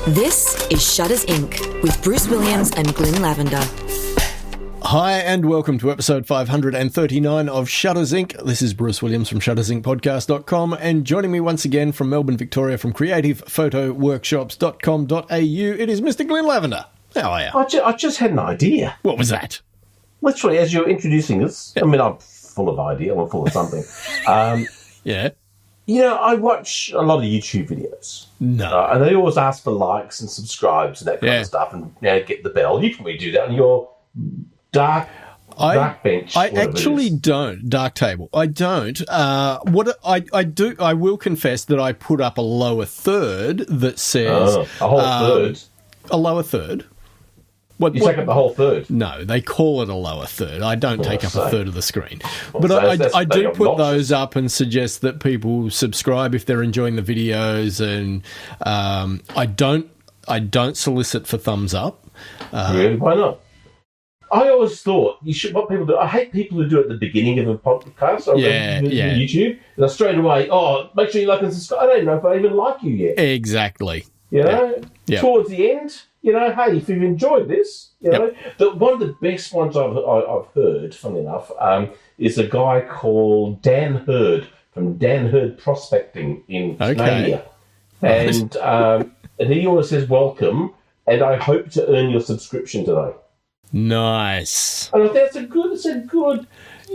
This is Shutters Inc. with Bruce Williams and Glyn Lavender. Hi and welcome to episode 539 of Shutters Inc. This is Bruce Williams from shuttersincpodcast.com, and joining me once again from Melbourne, Victoria, from creativephotoworkshops.com.au, it is Mr. Glyn Lavender. How are you? I just had an idea. What was that? Literally, as you're introducing us, I mean, I'm full of idea, I'm full of something. Yeah? You know, I watch a lot of YouTube videos. No. And they always ask for likes and subscribes and that kind of stuff, and get the bell. You probably do that on your dark bench. I actually don't. Dark table. I don't. What I do, I will confess that I put up a lower third that says a whole third. A lower third. You take up the whole third? No, they call it a lower third. I don't take up a third of the screen. Well, but I do put obnoxious. those up and suggest that people subscribe if they're enjoying the videos, and I don't solicit for thumbs up. Really? Why not? I always thought you should. What people do, I hate people who do it at the beginning of a podcast. YouTube, and straight away, make sure you like and subscribe. I don't know if I even like you yet. Exactly. You know, towards the end, hey, if you've enjoyed this, know, one of the best ones I've heard, funnily enough, is a guy called Dan Hurd from Dan Hurd Prospecting in Canada, and he always says welcome, and I hope to earn your subscription today. Nice. And I think it's a good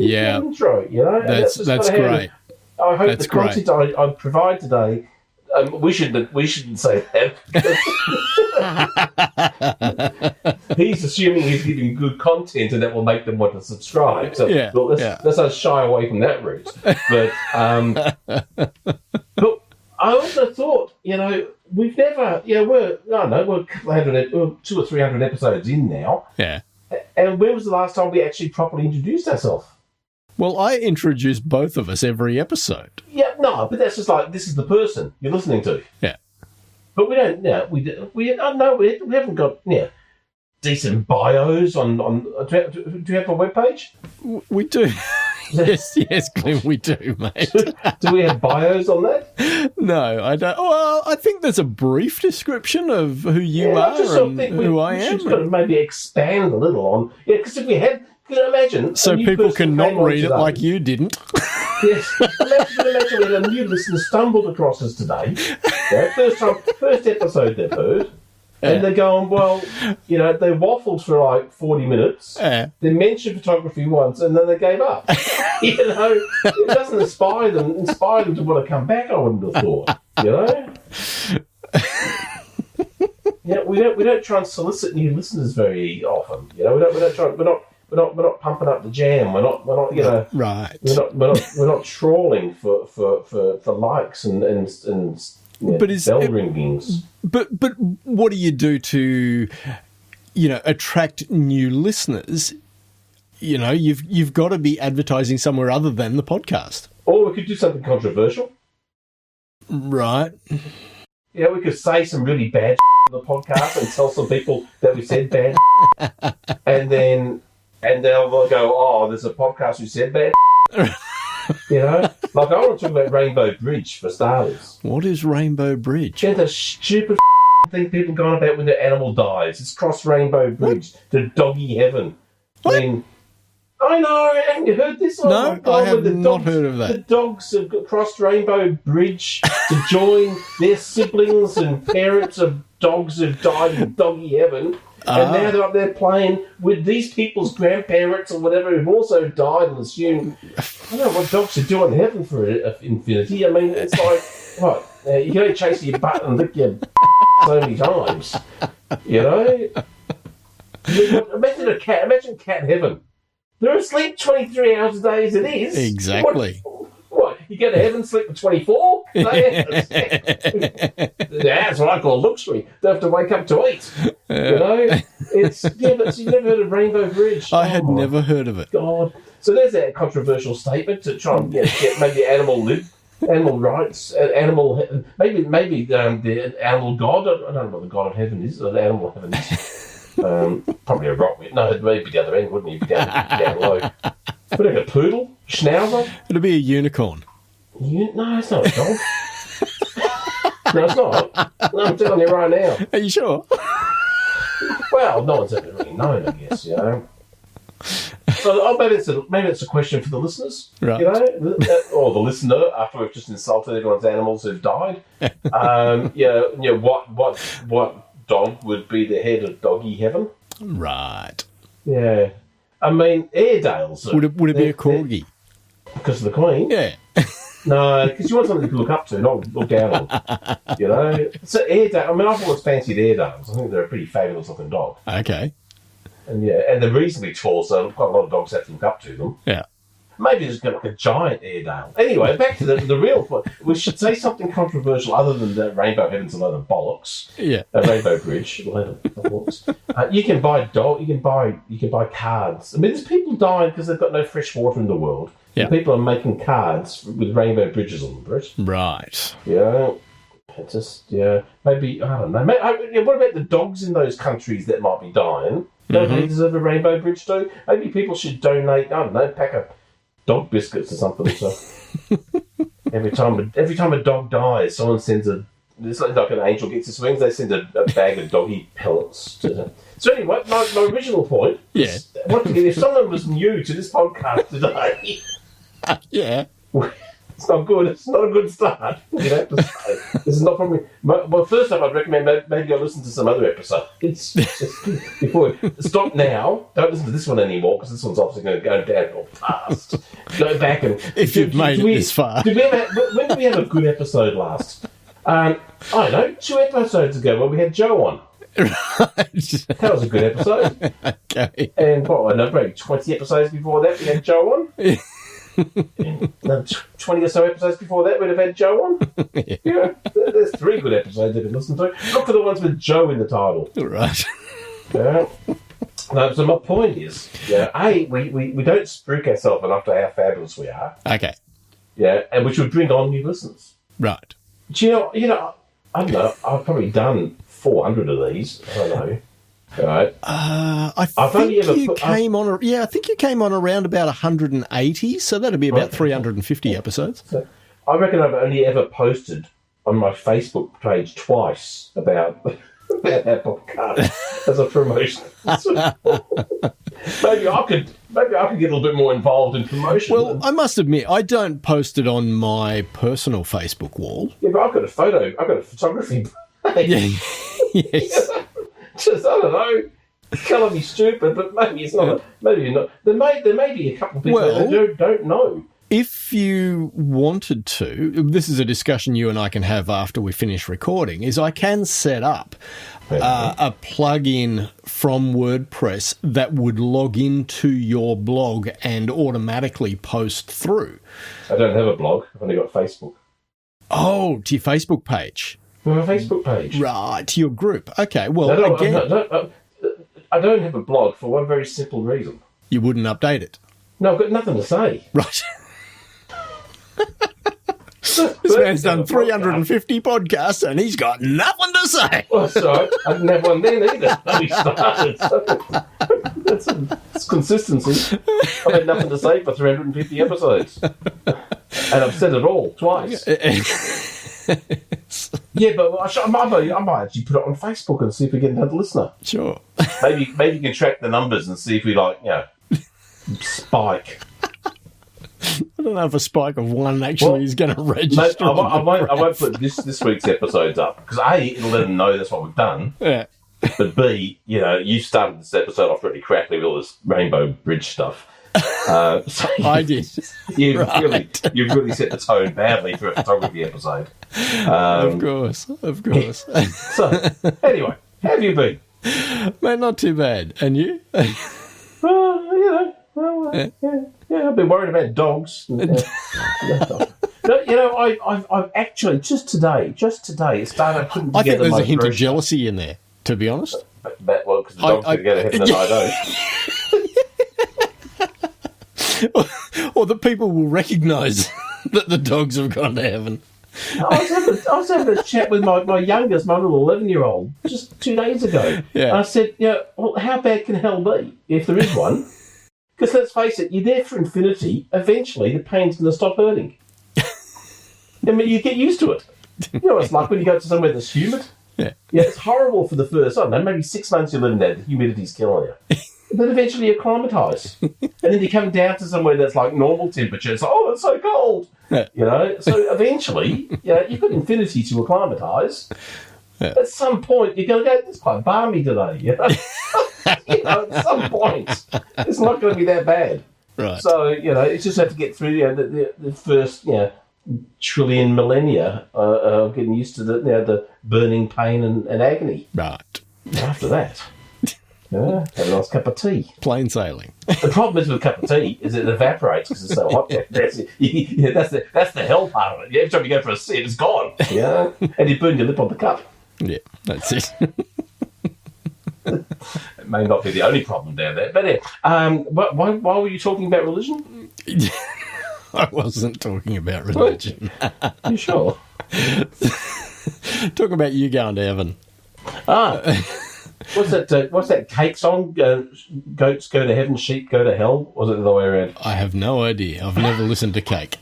intro. That's great. I hope the content I provide today. We shouldn't say that. He's assuming he's giving good content and that will make them want to subscribe. So let's not shy away from that route. But but I also thought, we've never, we're 200 or 300 episodes in now. Yeah. And when was the last time we actually properly introduced ourselves? Well, I introduce both of us every episode. Yeah, no, but that's just like, this is the person you're listening to. Yeah. But we don't, we haven't got, decent bios on do you have a webpage? We do. yes, Glenn, we do, mate. Do we have bios on that? No, I don't. Well, I think there's a brief description of who you are and who I am. We should maybe expand a little on, because if we had, can you imagine? So people can not read it like you didn't. Yes. Imagine when a new listener stumbled across us today. First episode they've heard. And they're going, they waffled for like 40 minutes. They mentioned photography once, and then they gave up. It doesn't inspire them to want to come back, I wouldn't have thought. We don't try and solicit new listeners very often. We're not pumping up the jam. We're not right. We're not trawling for likes and bell ringings. But what do you do to attract new listeners? You've got to be advertising somewhere other than the podcast. Or we could do something controversial. Right. Yeah, we could say some really bad on the podcast and tell some people that we said bad and they'll go, there's a podcast who said bad. Like I want to talk about Rainbow Bridge for starters. What is Rainbow Bridge? Yeah, the stupid thing people go on about when the animal dies. It's cross Rainbow Bridge to doggy heaven. What? I mean, I know, haven't you heard this? No, I have not heard of that. The dogs have crossed Rainbow Bridge to join their siblings and parents of dogs who've died in doggy heaven. And now they're up there playing with these people's grandparents or whatever who've also died and assume, I don't know what dogs are doing in heaven for infinity. I mean, it's like, what? You can only chase your butt and lick your so many times. Imagine cat heaven. They're asleep 23 hours a day as it is. Exactly. What? You go to heaven, sleep for 24? That's what I call luxury. Don't have to wake up to eat. But you've never heard of Rainbow Bridge. I had never heard of it. God. So there's that controversial statement to try and get maybe animal rights, maybe the animal god. I don't know what the god of heaven is, or the animal heaven is. Probably a rock. No, it would be the other end, wouldn't it? Down low. But like a poodle, schnauzer. It'll be a unicorn. No, it's not a dog. No, it's not. No, I'm telling you right now. Are you sure? Well, no one's ever really known, I guess, you know. So maybe it's a question for the listeners, right? You know, or the listener after we've just insulted everyone's animals who've died. What dog would be the head of doggy heaven? Right. Yeah, I mean Airedales. Would it be a corgi? Because of the Queen? Yeah. No, because you want something to look up to, not look down on. You know, so Airedale. I mean, I've always fancied Airedales. I think they're a pretty fabulous looking dog. Okay. And and they're reasonably tall, so quite a lot of dogs have to look up to them. Yeah. Maybe there's like a giant Airedale. Anyway, back to the real point. We should say something controversial other than that Rainbow Heaven's a load of bollocks. Yeah. A Rainbow Bridge, a load of bollocks. You can buy cards. I mean, there's people dying because they've got no fresh water in the world. Yeah. People are making cards with rainbow bridges on them, Brett. Right. Yeah. Maybe, I don't know. What about the dogs in those countries that might be dying? Don't they deserve a rainbow bridge too? Maybe people should donate, I don't know, pack of dog biscuits or something. So every time a dog dies, someone sends it's like an angel gets his wings, they send a bag of doggy pellets to them. So anyway, my original point is, if someone was new to this podcast today, yeah. It's not good. It's not a good start. You have to say. This is not from me. Well, first off, I'd recommend maybe go listen to some other episode. It's just before stop now. Don't listen to this one anymore because this one's obviously going to go downhill fast. Go back and if you've made it this far. When did we have a good episode last? I don't know. 2 episodes ago when we had Joe on. Right. That was a good episode. Okay. And maybe 20 episodes before that we had Joe on. And 20 or so episodes before that, we'd have had Joe on. Yeah, there's 3 good episodes you can listen to. Look for the ones with Joe in the title. Right. Yeah. No, so my point is, we don't spook ourselves enough to how fabulous we are. Okay. Yeah, and which would bring on new listeners. Right. Do you know, I don't know, I've probably done 400 of these. I don't know. Right. I think you came on around about 180, so that'd be about 350 episodes. So I reckon I've only ever posted on my Facebook page twice about that podcast as a promotion. maybe I could get a little bit more involved in promotion. Well, I must admit, I don't post it on my personal Facebook wall. Yeah, but I've got a photography page. Yeah. Yes. Just, I don't know. It's going to be stupid, but maybe it's not. Maybe not. There may be a couple of people that don't know. If you wanted to, this is a discussion you and I can have after we finish recording, is I can set up a plug-in from WordPress that would log into your blog and automatically post through. I don't have a blog. I've only got Facebook. Oh, to your Facebook page. My Facebook page. Right, to your group. Okay, well, I don't have a blog for one very simple reason. You wouldn't update it. No, I've got nothing to say. Right. This man's done 350 podcasts and he's got nothing to say. Well, sorry, I didn't have one then either when we started. So that's consistency. I've had nothing to say for 350 episodes. And I've said it all twice. Yeah, but I might actually put it on Facebook and see if we get another listener. Sure. Maybe you can track the numbers and see if we spike. I don't know if a spike of 1 actually is going to register. Mate, I won't put this week's episodes up because A, it'll let them know that's what we've done. Yeah. But B, you started this episode off pretty crackly with all this Rainbow Bridge stuff. So I did. You've really set the tone badly for a photography episode. Of course. So, anyway, how have you been? Mate, not too bad. And you? I've been worried about dogs. I've actually, just today, it started putting together. I think there's a hint of jealousy in there, to be honest. Well, because the dog's going to go to heaven and I don't. Or that people will recognise that the dogs have gone to heaven. I was having a chat with my youngest, my little 11-year-old, just 2 days ago. Yeah. And I said, well, how bad can hell be, if there is one? Because let's face it, you're there for infinity. Eventually, the pain's going to stop hurting. I mean, you get used to it. You know what it's like when you go to somewhere that's humid? Yeah. Yeah, it's horrible for the first, I don't know, maybe 6 months you live in there, the humidity's killing you. But eventually you acclimatise. And then you come down to somewhere that's like normal temperature. It's like, oh, it's so cold. Yeah. You know? So eventually, you've got infinity to acclimatise. Yeah. At some point, you're going to go, it's quite balmy today. You know? At some point, it's not going to be that bad. Right. So, you just have to get through the first, trillion millennia of getting used to the burning pain and agony. Right. After that, have a nice cup of tea. Plain sailing. The problem is with a cup of tea is it evaporates because it's so hot. That's the hell part of it. Every time you go for a sip, it's gone. Yeah, and you burn your lip on the cup. Yeah, that's it. It may not be the only problem down there, but why were you talking about religion? I wasn't talking about religion. You sure? Talking about you going to heaven. What's that cake song? Goats go to heaven, sheep go to hell. Was it the other way around? I have no idea. I've never listened to Cake.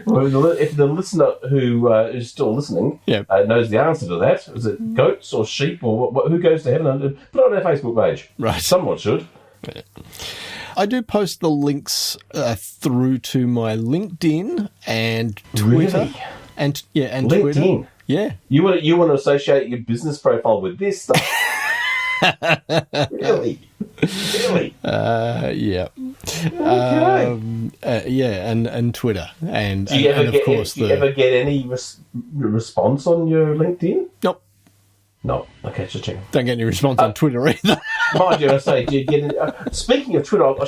Well, if the listener who is still listening knows the answer to that, is it goats or sheep or who goes to heaven? Put it on our Facebook page. Right. Someone should. Yeah. I do post the links through to my LinkedIn and Twitter. Really? And LinkedIn. Twitter. Yeah. You want to associate your business profile with this stuff? Really? Yeah. Okay. And Twitter. And, do you ever get any response on your LinkedIn? Nope. No. Okay, just checking. Don't get any response on Twitter either. Mind you, I say, do you get any, speaking of Twitter, I'll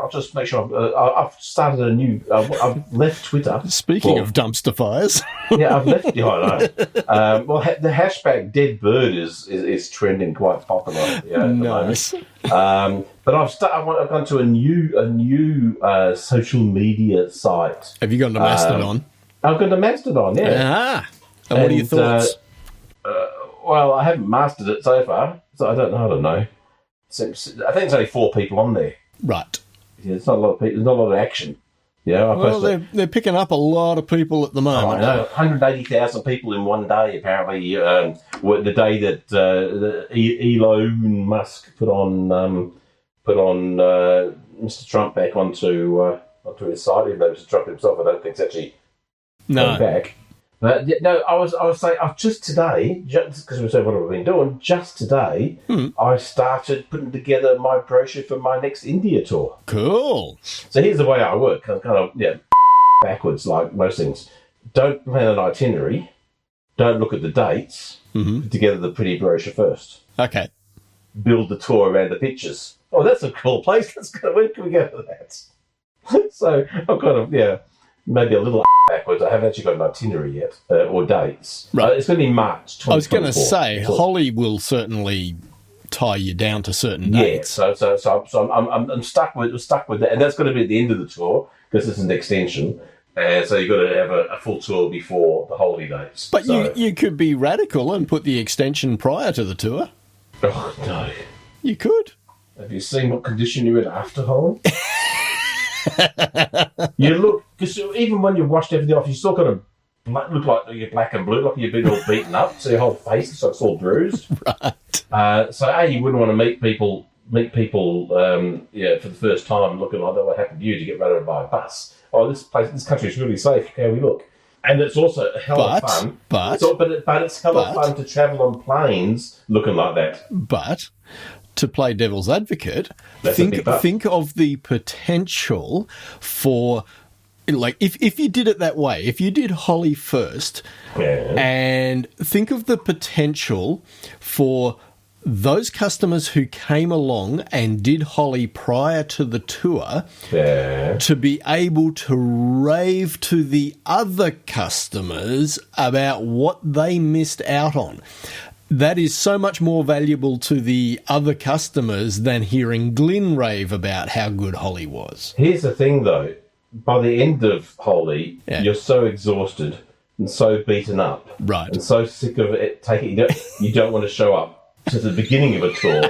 just make sure I've started a new. I've left Twitter. Speaking of dumpster fires. Yeah, I've left. Yeah, I know. The hashtag dead bird is trending quite popular. Nice. But I've gone to a new social media site. Have you gone to Mastodon? I've gone to Mastodon. Yeah. Ah. And what are your thoughts? Well, I haven't mastered it so far, so I don't know. I think it's only 4 people on there. Right. Yeah, it's not a lot of people. There's not a lot of action. Well, they're picking up a lot of people at the moment. I know. 180,000 people in one day, apparently. The day that Elon Musk put on Mr. Trump back onto his side, even though Mr. Trump himself, I don't think, is actually going back. But I was saying, just today, just because we said what have we been doing, just today, I started putting together my brochure for my next India tour. Cool. So here's the way I work. I'm kind of backwards, like most things. Don't plan an itinerary. Don't look at the dates. Put together the pretty brochure first. Okay. Build the tour around the pictures. Oh, that's a cool place. Where can we go for that? So I'm kind of, maybe a little backwards. I haven't actually got an itinerary yet, or dates. Right. It's going to be March 2024. I was going to say, Holly will certainly tie you down to certain dates. Yeah, so I'm stuck with that, and that's going to be at the end of the tour because it's an extension. And so you've got to have a full tour before the holiday dates. But you could be radical and put the extension prior to the tour. Oh, no. You could. Have you seen what condition you're in after, Holly? You look, because even when you've washed everything off, you still got to look like you're black and blue, like you've been all beaten up, so your whole face looks like it's all bruised. Right. So you wouldn't want to meet people, for the first time looking like that. What happened to you to get run over by a bus? Oh, this country is really safe. How we look. And it's also a hell of fun. But it's hell of fun to travel on planes looking like that. But to play devil's advocate, think of the potential for, like, if you did it that way, if you did Holly first, and think of the potential for those customers who came along and did Holly prior to the tour to be able to rave to the other customers about what they missed out on. That is so much more valuable to the other customers than hearing Glyn rave about how good Holly was. Here's the thing, though. By the end of Holly, you're so exhausted and so beaten up, right, and so sick of it. You don't want to show up to the beginning of a tour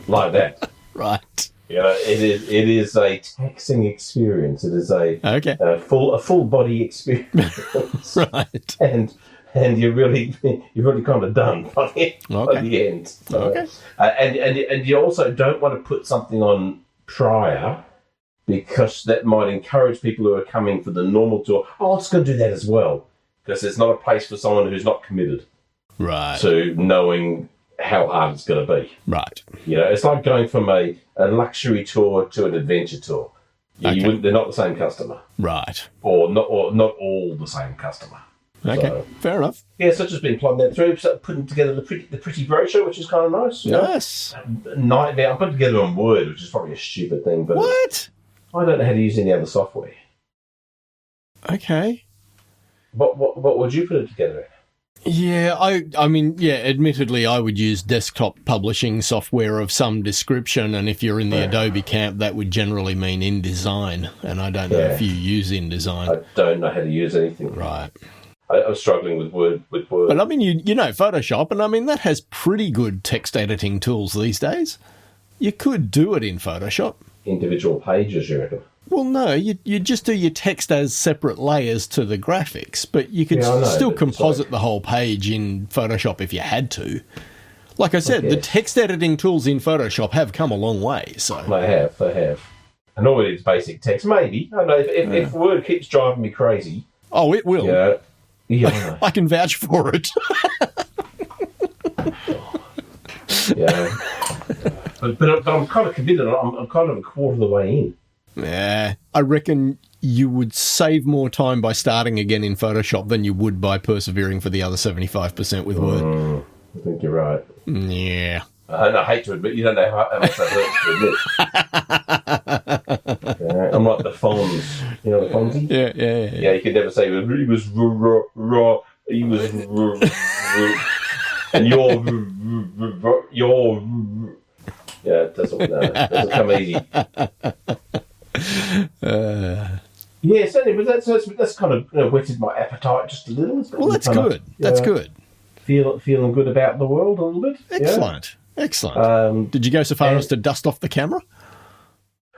like that, right? It is a taxing experience. It is a full body experience. Right. And you're really kind of done by the end. Okay. And you also don't want to put something on prior, because that might encourage people who are coming for the normal tour. Oh, it's going to do that as well, because it's not a place for someone who's not committed, right, to knowing how hard it's going to be. Right. It's like going from a luxury tour to an adventure tour. They're not the same customer, right, or not all the same customer. Okay, so, fair enough. Yeah, so I've just been plodding that through, putting together the pretty brochure, which is kind of nice. Yes. Nightmare. I put it together on Word, which is probably a stupid thing, but what? I don't know how to use any other software. Okay. What would you put it together in? Yeah, I mean, admittedly, I would use desktop publishing software of some description, and if you're in the Adobe camp, that would generally mean InDesign, and I don't know if you use InDesign. I don't know how to use anything. Right. I was struggling with Word. But I mean, you know Photoshop, and I mean, that has pretty good text editing tools these days. You could do it in Photoshop. Individual pages, you reckon? Well, no, you just do your text as separate layers to the graphics, but you could still composite the whole page in Photoshop if you had to. Like I said, the text editing tools in Photoshop have come a long way. So They have. And all it is basic text. Maybe. I don't know. If Word keeps driving me crazy... Oh, it will. Yeah, I know. I can vouch for it. Yeah. But I'm kind of committed. I'm kind of a quarter of the way in. Yeah, I reckon you would save more time by starting again in Photoshop than you would by persevering for the other 75% with Word. I think you're right. Yeah. I hate to admit, you don't know how much that hurts to admit. I'm like the Fonz. You know the Fonzie? Yeah. Yeah, you could never say he was raw. He was and you're. Yeah, it doesn't come easy. Yeah, certainly, but that's kind of whetted my appetite just a little. Well, that's good. That's good. Feeling good about the world a little bit. Excellent. Excellent. Did you go so far as to dust off the camera?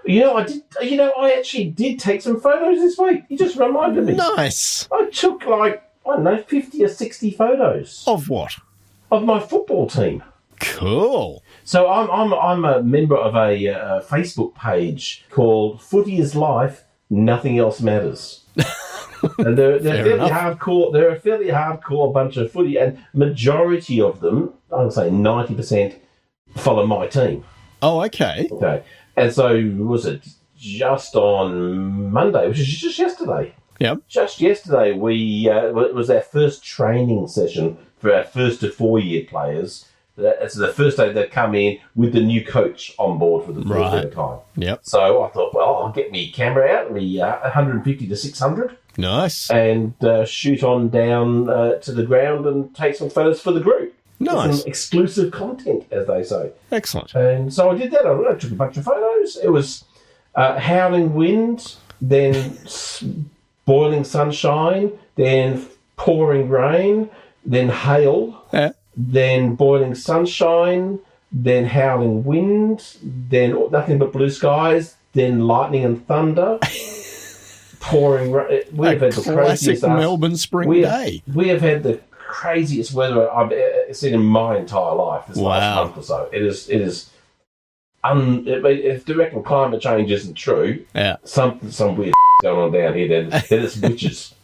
I did. I actually did take some photos this week. You just reminded me. Nice. I took 50 or 60 photos. Of what? Of my football team. Cool. So I'm a member of a Facebook page called Footy is Life, Nothing Else Matters. And they're fairly hardcore. They're a fairly hardcore bunch of footy, and majority of them, I would say 90%, follow my team. Oh, okay. Okay. And so was it just on Monday, which is just yesterday. Yep. Just yesterday, it was our first training session for our 1st to 4-year players. It's the first day they've come in with the new coach on board for the first bit of time. Yep. So I thought, I'll get me camera out, me 150 to 600. Nice. And shoot on down to the ground and take some photos for the group. Nice. Some exclusive content, as they say. Excellent. And so I did that. I took a bunch of photos. It was howling wind, then boiling sunshine, then pouring rain, then hail, then boiling sunshine, then howling wind, then nothing but blue skies, then lightning and thunder, pouring rain. We have had the classic Melbourne spring day. We have had the craziest weather I've seen in my entire life this last month or so. It is if you reckon climate change isn't true, some weird going on down here, then it's witches.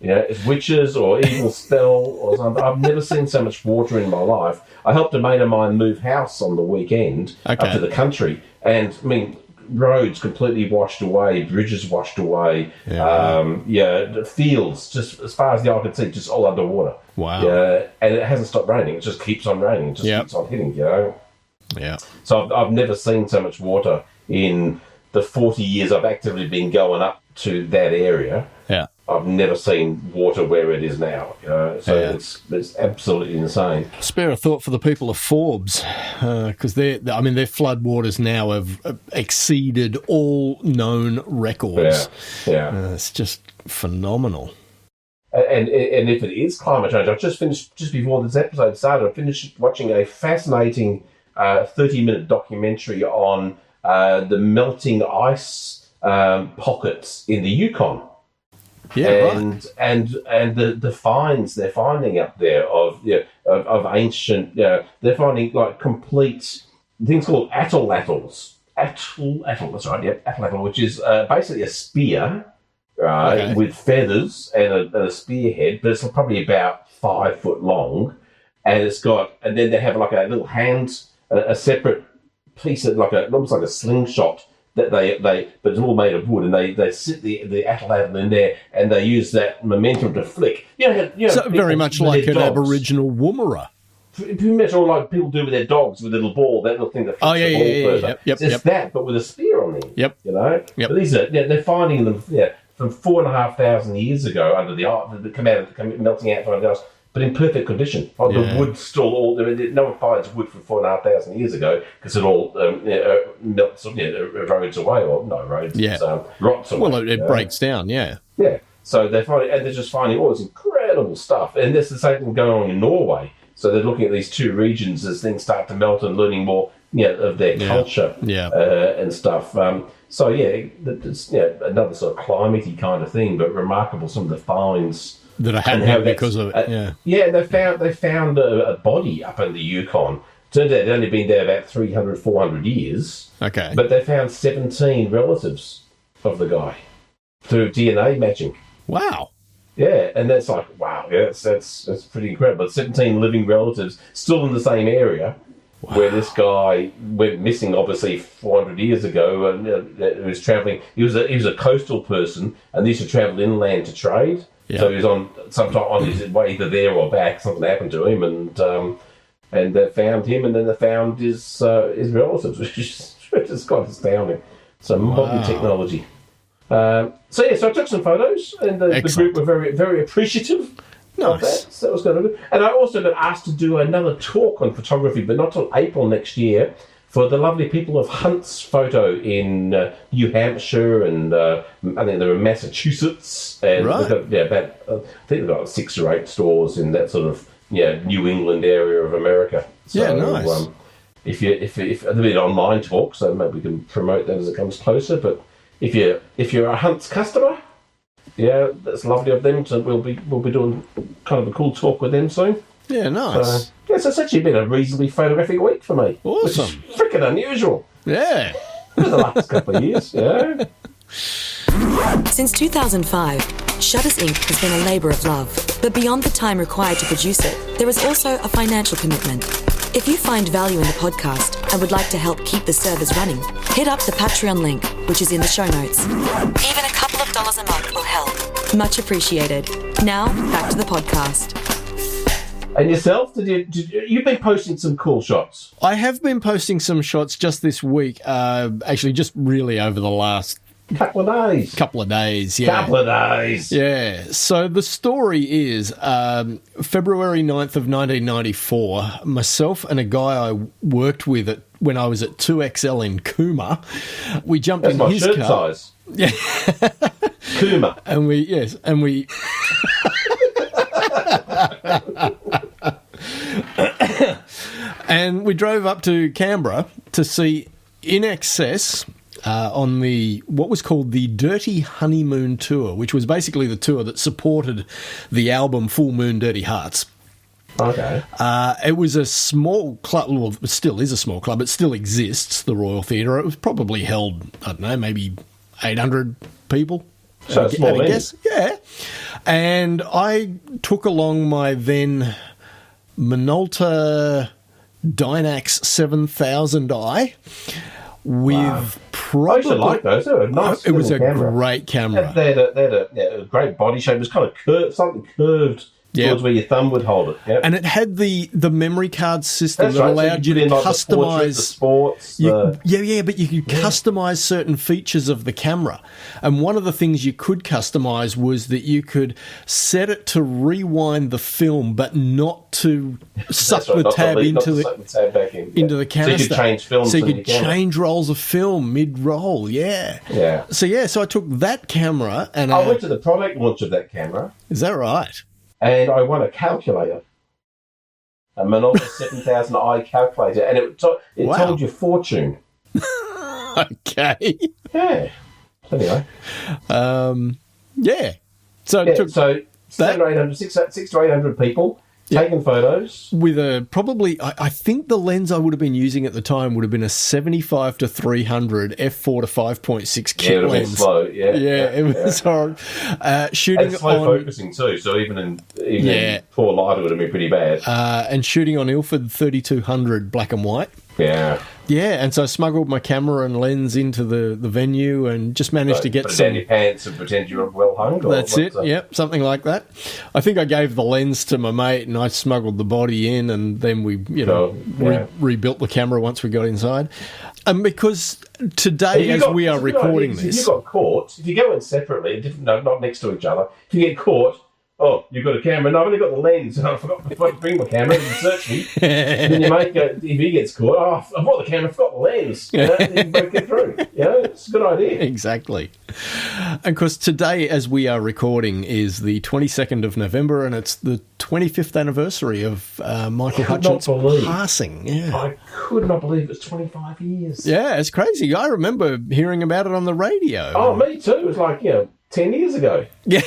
It's witches or evil spell or something. I've never seen so much water in my life. I helped a mate of mine move house on the weekend up to the country, and I mean, roads completely washed away, bridges washed away, fields just as far as the eye could see, just all underwater. Wow. And it hasn't stopped raining. It just keeps on raining. It just keeps on hitting, Yeah. So I've never seen so much water in the 40 years I've actively been going up to that area. Yeah. I've never seen water where it is now. It's absolutely insane. Spare a thought for the people of Forbes, because their floodwaters now have exceeded all known records. It's just phenomenal. And if it is climate change, I've just finished, just before this episode started, I finished watching a fascinating 30-minute documentary on the melting ice pockets in the Yukon. Yeah, and the finds they're finding up there of ancient, they're finding like complete things called atlatls. That's right, yeah, atlatl, which is basically a spear, right, with feathers and a spearhead, but it's probably about 5 foot long, and then they have like a little a separate piece of almost like a slingshot. That but it's all made of wood, and they sit the atlatl in there, and they use that momentum to flick. So very much like an Aboriginal woomera. Pretty much all like people do with their dogs with a little ball, that little thing that flicks the ball further. It's that, but with a spear on the end. Yep. But these are they're finding them from 4,500 years ago under the art that come out melting out from the ice. But in perfect condition. The wood's still no one finds wood from 4,500 years ago because it all melts, erodes away, or not erodes, rots away. Well, it breaks down, Yeah. So they're just finding all this incredible stuff. And there's the same thing going on in Norway. So they're looking at these two regions as things start to melt and learning more of their culture and stuff. It's another sort of climatey kind of thing, but remarkable, some of the finds that are happening because of it. They found a body up in the Yukon. Turns out they'd only been there about 300, 400 years. Okay. But they found 17 relatives of the guy through DNA matching. Wow. Yeah, and that's like, wow, that's pretty incredible. 17 living relatives still in the same area where this guy went missing, obviously 400 years ago, and he was travelling. He was a coastal person, and he used to travel inland to trade. Yeah. So he was on his way either there or back. Something happened to him, and they found him, and then they found his relatives, which is quite astounding. So modern technology. So I took some photos, and the group were very, very appreciative of that. So that was kind of good. And I also got asked to do another talk on photography, but not till April next year, for the lovely people of Hunt's Photo in New Hampshire, and I think they were in Massachusetts, and I think they've got 6 or 8 stores in that sort of New England area of America. So, nice. If there'll be an online talk, so maybe we can promote that as it comes closer. But if you're a Hunt's customer, that's lovely of them. So we'll be doing kind of a cool talk with them soon. Yeah, nice. So it's actually been a reasonably photographic week for me. Awesome. Which is freaking unusual. Yeah. For the last couple of years, Since 2005, Shutters Inc. has been a labour of love. But beyond the time required to produce it, there is also a financial commitment. If you find value in the podcast and would like to help keep the servers running, hit up the Patreon link, which is in the show notes. Even a couple of dollars a month will help. Much appreciated. Now, back to the podcast. And yourself, you've been posting some cool shots? I have been posting some shots just this week, actually just really over the last Couple of days, yeah. So the story is February 9th of 1994, myself and a guy I worked with when I was at 2XL in Cooma, we jumped in his car. That's my shirt size. Yeah. Cooma. And we and we drove up to Canberra to see In Excess on what was called the Dirty Honeymoon Tour, which was basically the tour that supported the album Full Moon Dirty Hearts. Okay. It was a small club, well, it still is a small club, it still exists, the Royal Theatre. It was probably held, I don't know, maybe 800 people. So small, I guess. Yeah. And I took along my then Minolta Dynax 7000i with probably... I used to like those. They were nice. It was a great camera. They had a great body shape. It was kind of curved, something curved towards where your thumb would hold it. Yep. And it had the memory card system that allowed you to customize... The sports, but you could customize certain features of the camera. And one of the things you could customize was that you could set it to rewind the film, but not to suck the tab into the canister. So you could change films. So you could change rolls of film mid-roll, yeah. So I took that camera and... I went to the product launch of that camera. Is that right? And I won a calculator, a Minolta 7000i calculator, and it told you fortune. Okay. Yeah. Anyway. Yeah. So it took so 600 to 800 people taking photos. With I think the lens I would have been using at the time would have been a 75 to 300 f4 to 5.6 kit it lens. Was slow. It was hard. Shooting and slow on focusing too, so even in poor light it would have been pretty bad. And shooting on Ilford 3200 black and white. Yeah, and so I smuggled my camera and lens into the venue and just managed to get put some... down your pants and pretend you were well hung? That's it, yep, something like that. I think I gave the lens to my mate and I smuggled the body in, and then we, rebuilt the camera once we got inside. And because today, as we are recording this... If you got caught, if you go in separately, not next to each other, if you get caught... Oh, you've got a camera. No, I've only got the lens, and I forgot to bring my camera. You search me. And then you if he gets caught, I brought the camera, I forgot the lens. Then you both get through. It's a good idea. Exactly. And because today, as we are recording, is the 22nd of November, and it's the 25th anniversary of Michael Hutchins' passing. Yeah. I could not believe it was 25 years. Yeah, it's crazy. I remember hearing about it on the radio. Oh, me too. It was like, 10 years ago. Yeah.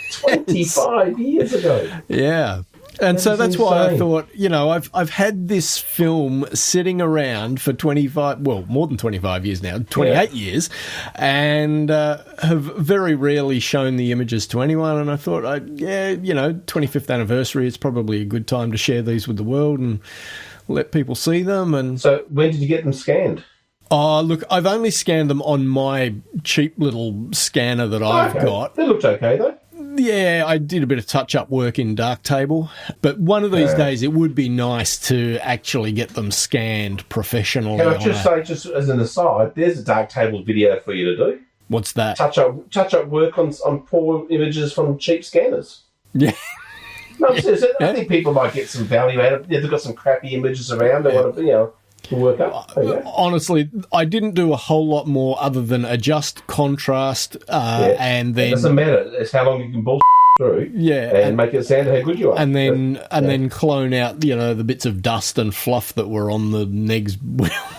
25 years ago. Yeah. And so that's why I thought, I've had this film sitting around for more than 25 years now, 28 years, and have very rarely shown the images to anyone. And I thought, 25th anniversary, it's probably a good time to share these with the world and let people see them. And so when did you get them scanned? Oh, look, I've only scanned them on my cheap little scanner that I've got. They looked okay, though. Yeah, I did a bit of touch-up work in Darktable, but one of these days it would be nice to actually get them scanned professionally. Can I just say, just as an aside, there's a Darktable video for you to do. What's that? Touch-up work on poor images from cheap scanners. Yeah. No, I think people might get some value out of it. They've got some crappy images around. They want to, to work up. Honestly, I didn't do a whole lot more other than adjust contrast and then... It doesn't matter. It's how long you can bullshit through and make it sound how good you are. And then clone out, the bits of dust and fluff that were on the negs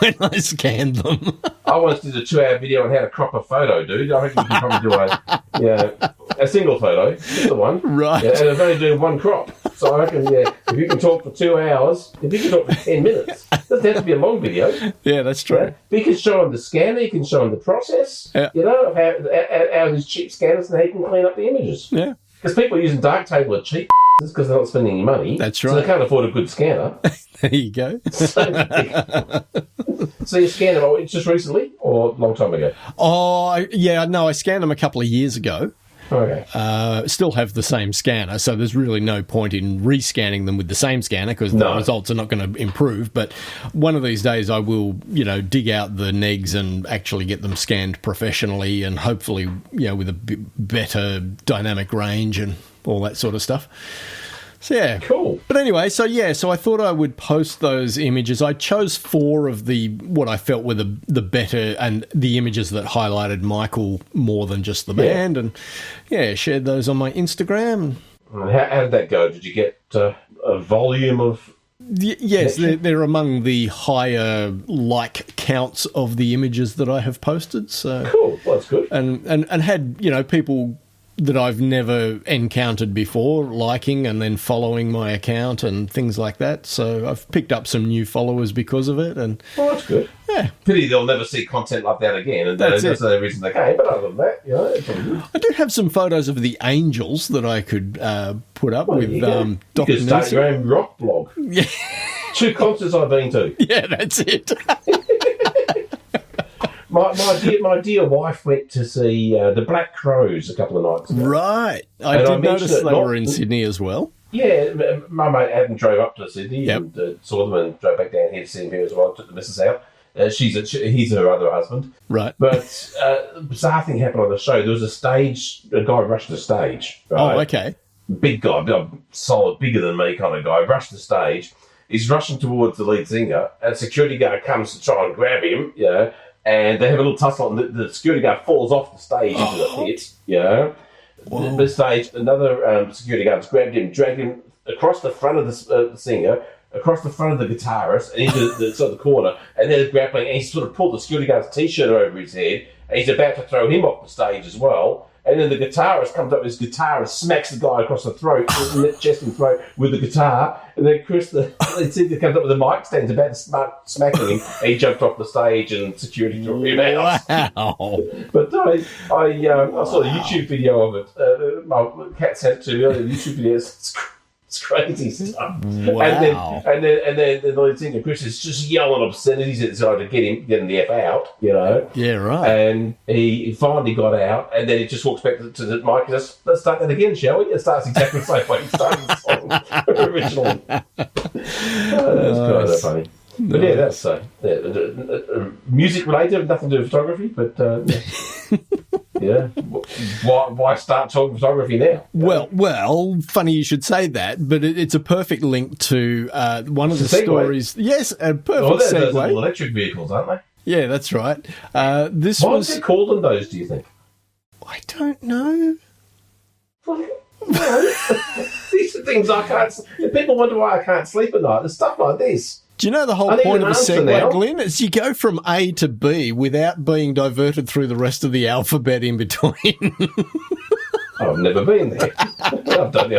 when I scanned them. I once did a 2-hour video on how to crop a photo, dude. I reckon you can probably do a single photo, just the one. Right. And I was only doing one crop. So I reckon, if you can talk for 2 hours, if you can talk for 10 minutes, it doesn't have to be a long video. Yeah, that's true. But you can show them the scanner, you can show them the process, of how these cheap scanners and how you can clean up the images. Yeah. Because people using Darktable are cheap because they're not spending any money. That's right. So they can't afford a good scanner. There you go. So you scanned them just recently or a long time ago? Oh, yeah, no, I scanned them a couple of years ago. Okay. Still have the same scanner, so there's really no point in rescanning them with the same scanner because the results are not going to improve. But one of these days I will, dig out the negs and actually get them scanned professionally and hopefully, with a better dynamic range and all that sort of stuff. So, yeah. Cool. But anyway, so I thought I would post those images. I chose 4 of what I felt were the better and the images that highlighted Michael more than just the band. And, shared those on my Instagram. How did that go? Did you get a volume of... Yes, they're among the higher like counts of the images that I have posted. So cool, well, that's good. And had, people... that I've never encountered before, liking and then following my account and things like that. So I've picked up some new followers because of it. And that's good. Yeah. Pity they'll never see content like that again. And that's the reason they came. But other than that, it's all good. I do have some photos of the angels that I could put up with Dr. You could start your own rock blog. Yeah. 2 concerts I've been to. Yeah, that's it. My dear wife went to see the Black Crows a couple of nights ago. Right. I did notice they were in Sydney as well. Yeah, my mate Adam drove up to Sydney and saw them and drove back down here to see him here as well. Took the missus out. He's her other husband. Right. But bizarre thing happened on the show. There was a guy rushed the stage. Right? Oh, okay. Big guy, solid, bigger than me kind of guy, rushed the stage. He's rushing towards the lead singer, and a security guard comes to try and grab him, and they have a little tussle, and the security guard falls off the stage into the pit, The stage, another security guard has grabbed him, dragged him across the front of the singer, across the front of the guitarist and into the sort of the corner, and then grappling, and he sort of pulled the security guard's t-shirt over his head, and he's about to throw him off the stage as well. And then the guitarist comes up with his guitar and smacks the guy across the throat, chest and throat, with the guitar. And then Chris, the singer, comes up with a mic stand, about to smacking him. And he jumped off the stage and security took him out. Wow. But I saw a YouTube video of it. My cat sent it to me earlier. YouTube video. It's crazy stuff. Wow. And then the lead singer, Chris, is just yelling obscenities at the side to get him the F out, you know. Yeah, right. And he finally got out, and then he just walks back to the mic and says, let's start that again, shall we? It starts exactly the same way he started the song originally. That's kind of funny. But yeah, that's music related, nothing to do with photography, but yeah. Why start talking photography now? Well, funny you should say that, but it's a perfect link to one of the stories. Yes, a perfect segue. Those little electric vehicles, aren't they? Yeah, that's right. Why was it called them those, do you think? I don't know. These are things I can't... People wonder why I can't sleep at night. There's stuff like this. Do you know the whole point of a segue, Glenn? Is you go from A to B without being diverted through the rest of the alphabet in between. I've never been there. I don't think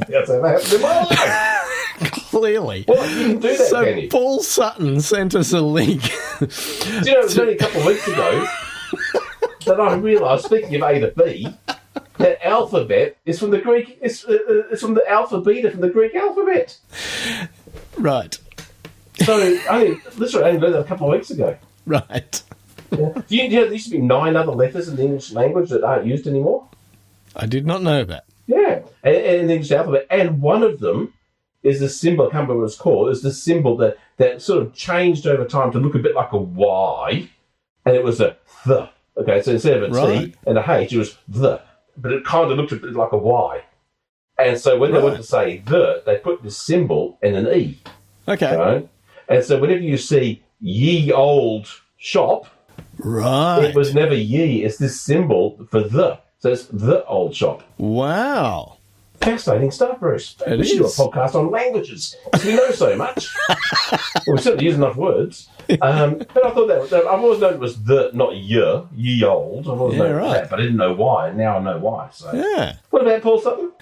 that's ever happened in my life. Clearly. Well, you can do that, so can you? Paul Sutton sent us a link. Do you know, it was only a couple of weeks ago that I realised, speaking of A to B, that alphabet is from the Greek... It's from the alpha beta from the Greek alphabet. Right. So, I literally only learned that a couple of weeks ago. Right. Yeah. Do you know there used to be 9 other letters in the English language that aren't used anymore? I did not know that. Yeah, and in the English alphabet. And one of them is the symbol, I can't remember what it's called, is the symbol that sort of changed over time to look a bit like a Y, and it was a th. Okay, so instead of a T and a H, it was the. But it kind of looked a bit like a Y. And so when they wanted to say the, they put this symbol and an E. Okay. Right? And so whenever you see ye old shop, it was never ye, it's this symbol for the. So it's the old shop. Wow. Fascinating stuff, Bruce. We should do a podcast on languages, because we know so much. Well, we certainly use enough words. But I thought that I've always known it was the, not ye old. I've always known that, but I didn't know why, and now I know why. So. Yeah. What about Paul Sutton?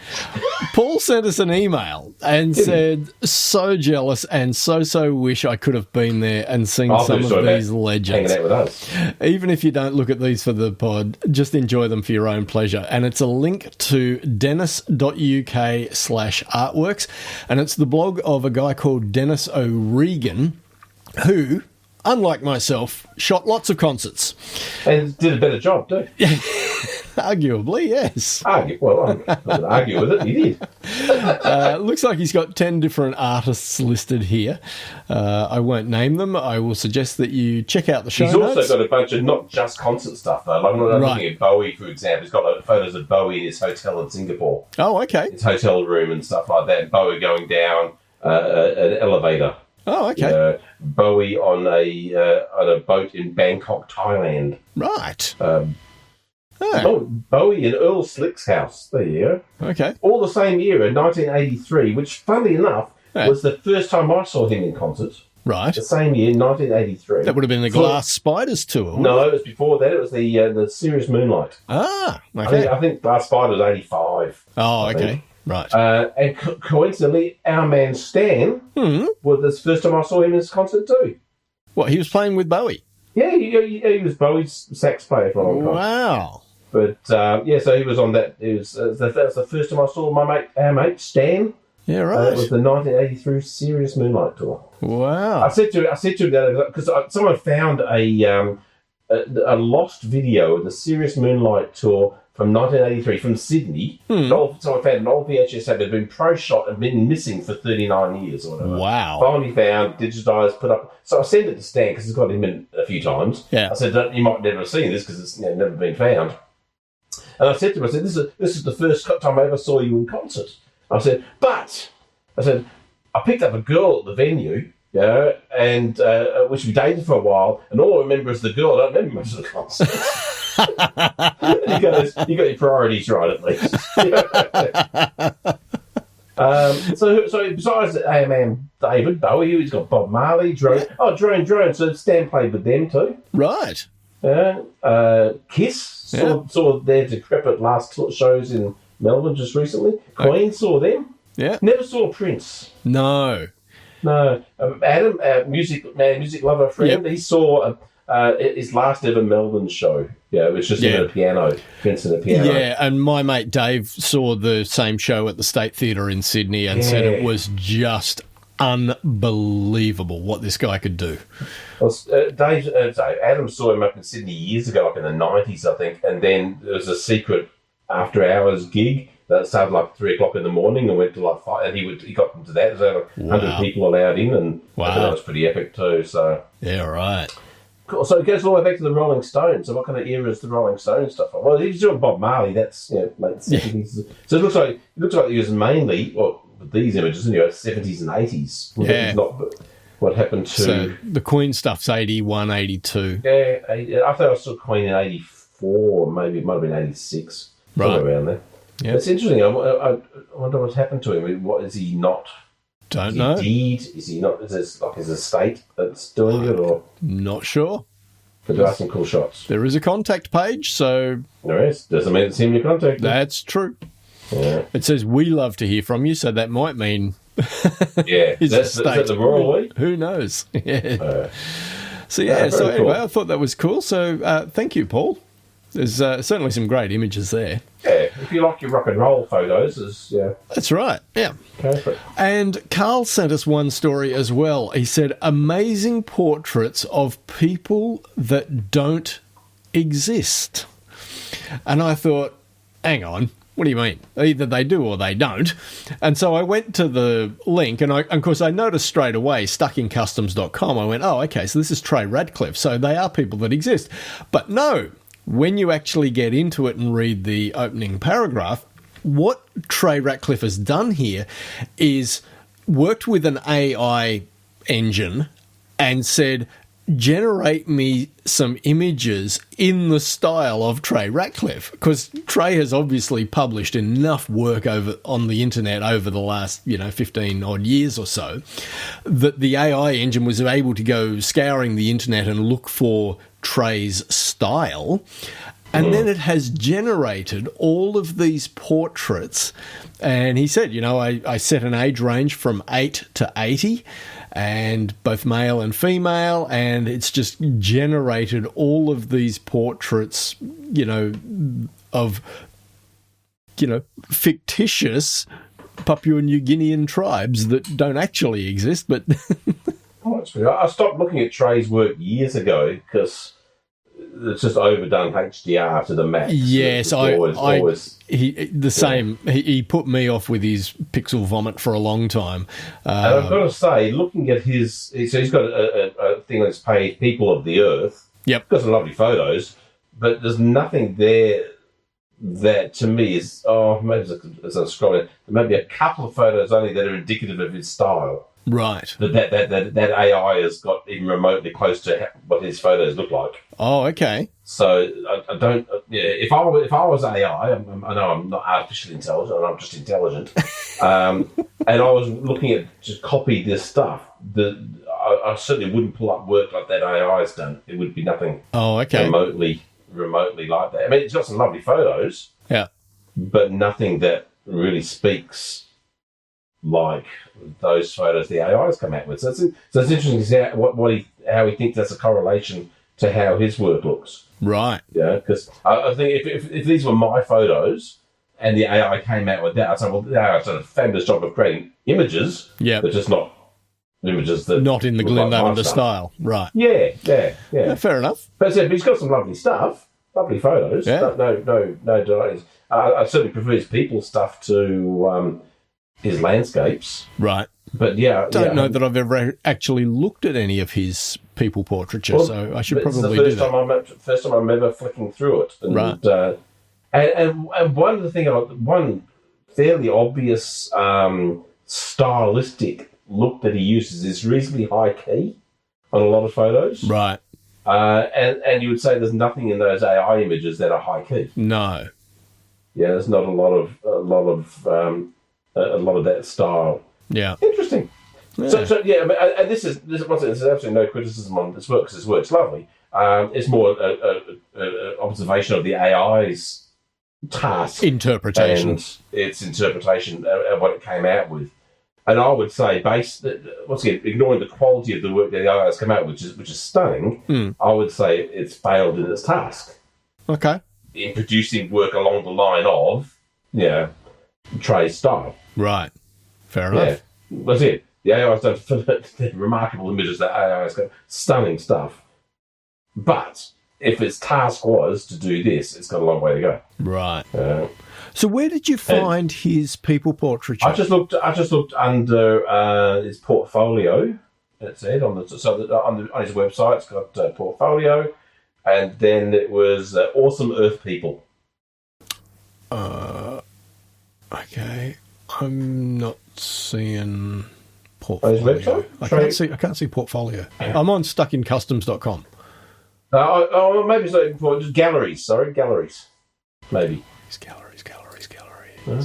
Paul sent us an email and said, so jealous and so wish I could have been there and seen some of these legends. Hanging out with us. Even if you don't look at these for the pod, just enjoy them for your own pleasure. And it's a link to dennis.uk/artworks, and it's the blog of a guy called Dennis O'Regan, who, unlike myself, shot lots of concerts. And did a better job, too. Arguably, yes. Well, I'm not going to argue with it. He did. Looks like he's got 10 different artists listed here. I won't name them. I will suggest that you check out the show notes. He's also got a bunch of not just concert stuff, though. Like, I'm looking at Bowie, for example. He's got photos of Bowie in his hotel in Singapore. Oh, okay. His hotel room and stuff like that. Bowie going down an elevator. Oh, okay. Bowie on a boat in Bangkok, Thailand. Right. Bowie in Earl Slick's house. There you go. Okay. All the same year in 1983, which, funnily enough, was the first time I saw him in concert. Right. The same year, 1983. That would have been the Glass Spiders tour. No, it was before that. It was the Serious Moonlight. Ah, okay. I think Glass Spiders was 85. Oh, okay. Right. And coincidentally, our man Stan was the first time I saw him in his concert too. What, he was playing with Bowie? Yeah, he was Bowie's sax player for a long time. Wow. But, so he was on that. That was the first time I saw our mate Stan. Yeah, right. It was the 1983 Serious Moonlight tour. Wow. I said to him that because someone found a lost video of the Serious Moonlight tour from 1983 from Sydney. Someone found an old VHS tape that had been pro-shot and been missing for 39 years or whatever. Wow. Finally found, digitised, put up. So I sent it to Stan because he's got him in a few times. Yeah. I said, you might never have seen this because it's never been found. And I said to him, this is the first time I ever saw you in concert. I said, I picked up a girl at the venue, and which we dated for a while, and all I remember is the girl. I don't remember much of the concert. He goes, you got your priorities right at least. So besides David Bowie, he's got Bob Marley, Drone. So Stan played with them too. Right. Kiss saw their decrepit last shows in Melbourne just recently. Queen saw them. Yeah. Never saw Prince. No. Adam, music lover friend, he saw his last ever Melbourne show. Yeah, it was just in a piano, Prince and a piano. Yeah, and my mate Dave saw the same show at the State Theatre in Sydney and said it was just unbelievable what this guy could do. Adam saw him up in Sydney years ago, like in the 90s, I think, and then there was a secret after-hours gig that started like 3 o'clock in the morning and went to like 5, and he got them to that. There was like 100 people allowed in, and I think that was pretty epic too. So yeah, right. Cool. So it goes all the way back to the Rolling Stones. So what kind of era is the Rolling Stones stuff from? Well, he's doing Bob Marley. That's late 70s. Yeah. So it looks like he was mainly with these images, 70s and 80s. Yeah. Not what happened to... So the Queen stuff's 81, 82. Yeah, I thought I saw Queen in 84, maybe it might have been 86. Right. Somewhere around there. Yeah. It's interesting. I wonder what's happened to him. What is he not... Don't know. Is he not? Is this like his estate that's doing it, or not sure? But there are some cool shots. There is a contact page, so there is. Doesn't mean it's him you contact. That's true. Yeah. It says we love to hear from you, so that might mean his estate. Is that the royal we? Who knows? Yeah. So anyway, I thought that was cool. So thank you, Paul. There's certainly some great images there. Yeah, if you like your rock and roll photos, That's right, yeah. Perfect. And Carl sent us one story as well. He said, amazing portraits of people that don't exist. And I thought, hang on, what do you mean? Either they do or they don't. And so I went to the link, and of course I noticed straight away, stuckincustoms.com, I went, oh, okay, so this is Trey Radcliffe, so they are people that exist. But no, when you actually get into it and read the opening paragraph, what Trey Ratcliffe has done here is worked with an AI engine and said, generate me some images in the style of Trey Ratcliffe, because Trey has obviously published enough work on the internet over the last 15 odd years or so that the AI engine was able to go scouring the internet and look for Trey's style, and then it has generated all of these portraits. And he said, I set an age range from 8 to 80, and both male and female, and it's just generated all of these portraits, of, fictitious Papua New Guinean tribes that don't actually exist, but... I stopped looking at Trey's work years ago because it's just overdone HDR to the max. Yes, He put me off with his pixel vomit for a long time. And I've got to say, looking at his... So he's got a thing that's paid People of the Earth. Yep. Got some lovely photos, but there's nothing there that to me is... Oh, maybe as I'm scrolling, there may be a couple of photos only that are indicative of his style. Right. That AI has got even remotely close to what his photos look like. Oh, okay. So I don't. Yeah, if I was AI, I know I'm not artificially intelligent. I'm just intelligent. And I was looking at just copy this stuff. I certainly wouldn't pull up work like that AI's done. It would be nothing. Oh, okay. Remotely like that. I mean, it's got some lovely photos. Yeah. But nothing that really speaks like those photos the AI's come out with. So it's interesting to see how he thinks that's a correlation to how his work looks. Right. Yeah, because I think if these were my photos and the AI came out with that, I'd say, well, the AI's done a fabulous job of creating images. Yeah. But just not images that... Not in the Glenn Lavender style. Right. Yeah. Fair enough. But he's got some lovely stuff. Lovely photos. Yeah. No delays. I certainly prefer his people stuff to... his landscapes. Right. But yeah. Don't know that I've ever actually looked at any of his people portraiture, so I should probably do that. First time I'm ever flicking through it. And, right. And one of the things, one fairly obvious stylistic look that he uses is reasonably high key on a lot of photos. Right. And you would say there's nothing in those AI images that are high key. No. Yeah, there's not a lot of a lot of that style. Yeah. Interesting. Yeah. So yeah, I mean, and this is absolutely no criticism on this work, because this work's lovely. It's more an observation of the AI's task. Interpretation. And its interpretation of what it came out with. And I would say, once again, ignoring the quality of the work that the AI has come out with, which is stunning, I would say it's failed in its task. Okay. In producing work along the line of, Trey's style. Right. Fair enough. Yeah, that's it. The AI's done remarkable images, that AI has got stunning stuff. But if its task was to do this, it's got a long way to go. Right. So where did you find his people portraiture? I just looked under his portfolio. It said on his website, it's got portfolio, and then it was Awesome Earth People. Okay, I'm not seeing portfolio. On his website? I can't see portfolio. I'm on stuckincustoms.com. Maybe it's not important. Just galleries. Sorry, galleries. Maybe. Galleries. Huh?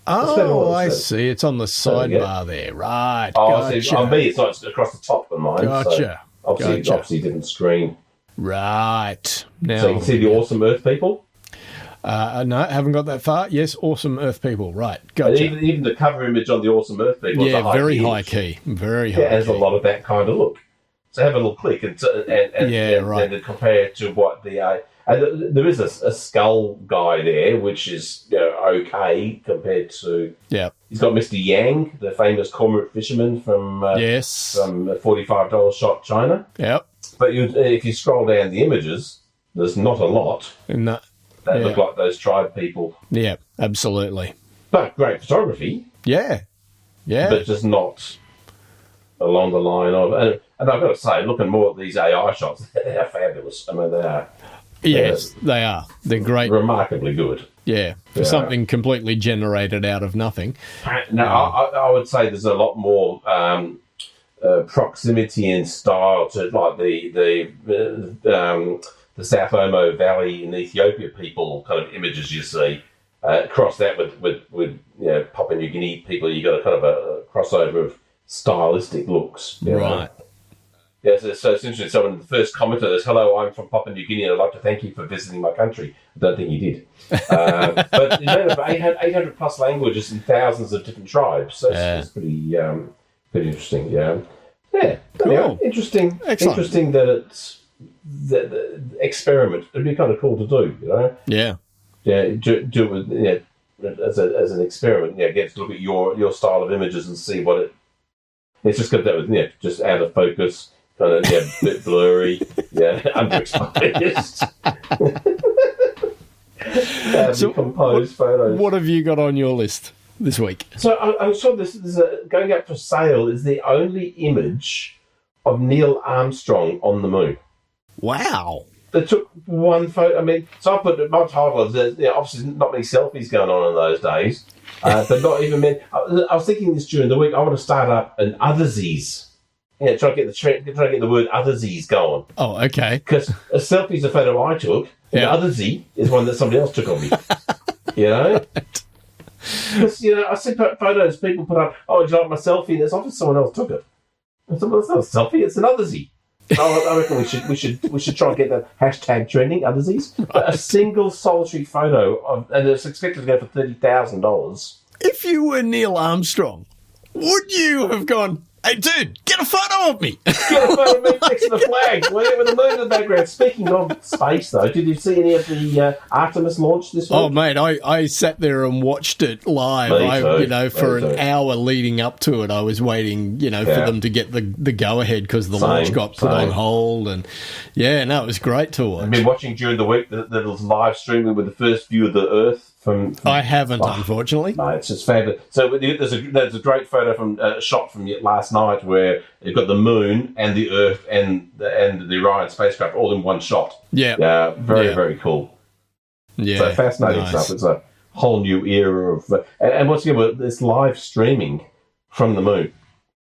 Oh, I see. It's on the sidebar there. Right. Gotcha. See, on me, it's not across the top of mine. Gotcha. So obviously different screen. Right. Now, so you can see the Awesome Earth People. No, haven't got that far. Yes, Awesome Earth People. Right. Gotcha. Even the cover image on the Awesome Earth People. Yeah, very high key. Very high key. It has a lot of that kind of look. So have a little click and then compare it to what the and there is a skull guy there, which is okay compared to. Yeah. He's got Mr. Yang, the famous cormorant fisherman from $45 Shot China. Yep. But if you scroll down the images, there's not a lot that look like those tribe people. Yeah, absolutely. But great photography. Yeah. But just not along the line of. And I've got to say, looking more at these AI shots, they're fabulous. I mean, they are. Yes, they are. They're great. Remarkably good. Yeah, for something completely generated out of nothing. No, I would say there's a lot more proximity and style to like the South Omo Valley in Ethiopia people kind of images you see. Cross that with Papua New Guinea people, you got a kind of a crossover of stylistic looks. Right. Yeah, so it's interesting. So the first commenter is, "Hello, I'm from Papua New Guinea and I'd like to thank you for visiting my country." I don't think he did. But 800 plus languages and thousands of different tribes. So it's pretty interesting. Yeah. Cool. Interesting. Excellent. Interesting that it's the experiment. It'd be kind of cool to do, Yeah. Yeah, do it with, as an experiment. Yeah, get to look at your style of images and see what it. It's just got that with just out of focus, kind of a bit blurry, underexposed. So composed photos. What have you got on your list this week? So I saw this going up for sale is the only image of Neil Armstrong on the moon. Wow. They took one photo. I mean, so I put my title of obviously not many selfies going on in those days, but not even many. I was thinking this during the week. I want to start up an Othersies. Try to get the word Othersies going. Oh, okay. Because a selfie is a photo I took. And Othersy is one that somebody else took of me. Because I see photos people put up. Oh, do you like my selfie? And it's often someone else took it. It's not a selfie. It's an Othersy. I reckon we should try and get that hashtag trending, Othersies. Right. But a single solitary photo and it's expected to go for $30,000. If you were Neil Armstrong, would you have gone, "Hey, dude, get a photo of me"? Get a photo of me next to the flag with the moon in the background. Speaking of space, though, did you see any of the Artemis launch this week? Oh, mate, I sat there and watched it live. For an hour leading up to it, I was waiting, for them to get the go-ahead because the launch got put on hold. And, it was great to watch. I've been watching during the week that was live streaming with the first view of the Earth. I haven't, unfortunately. No, it's just fabulous. So there's a great photo from shot from last night where you've got the moon and the Earth and the Orion spacecraft all in one shot. Yeah, very cool. Yeah, so fascinating stuff. It's a whole new era of and once again, this live streaming from the moon.